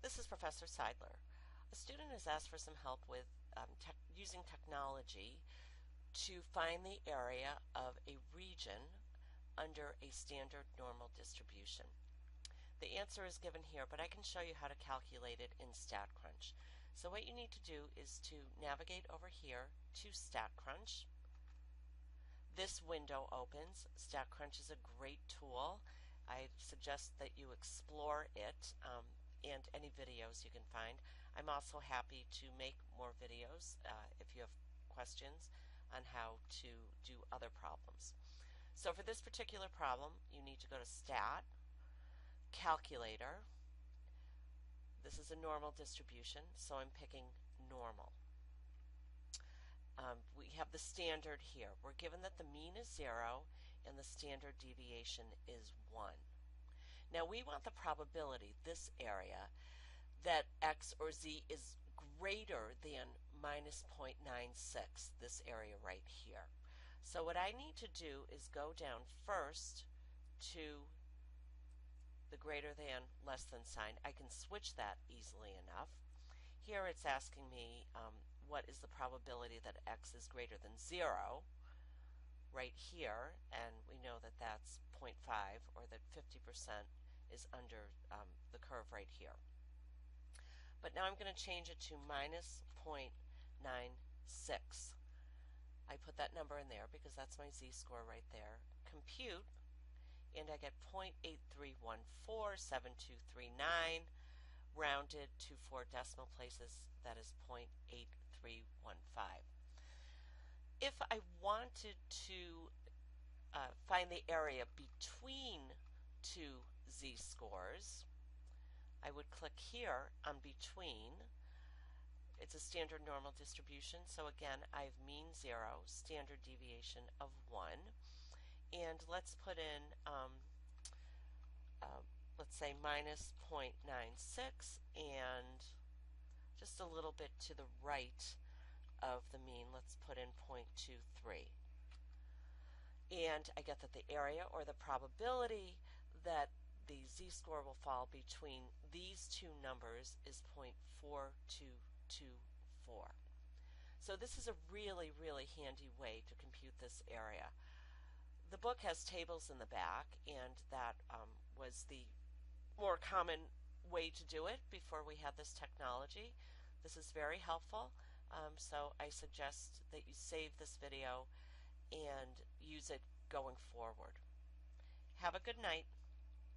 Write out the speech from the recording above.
This is Professor Seidler. A student has asked for some help with using technology to find the area of a region under a standard normal distribution. The answer is given here, but I can show you how to calculate it in Statcrunch. So what you need to do is to navigate over here to Statcrunch. This window opens. Statcrunch is a great tool. I suggest that you explore it and any videos you can find. I'm also happy to make more videos if you have questions on how to do other problems. So for this particular problem, you need to go to Stat, Calculator. This is a normal distribution, so I'm picking normal. We have the standard here. We're given that the mean is 0 and the standard deviation is 1. Now we want the probability, this area, that x or z is greater than minus 0.96, this area right here. So what I need to do is go down first to the greater than, less than sign. I can switch that easily enough. Here it's asking me what is the probability that x is greater than 0 right here, and we know that that's 0.5, or that 50% is under the curve right here. But now I'm going to change it to minus 0.96. I put that number in there because that's my z-score right there. Compute, and I get 0.83147239, rounded to 4 decimal places, that is 0.8315. If I wanted to find the area between two z-scores, I would click here on between. It's a standard normal distribution, so again I have mean 0, standard deviation of 1, and let's put in let's say minus 0.96, and just a little bit to the right of the mean, let's put in 0.23. And I get that the area, or the probability that the z-score will fall between these two numbers, is 0.4224. So this is a really, really handy way to compute this area. The book has tables in the back, and that was the more common way to do it before we had this technology. This is very helpful, so I suggest that you save this video and use it going forward. Have a good night.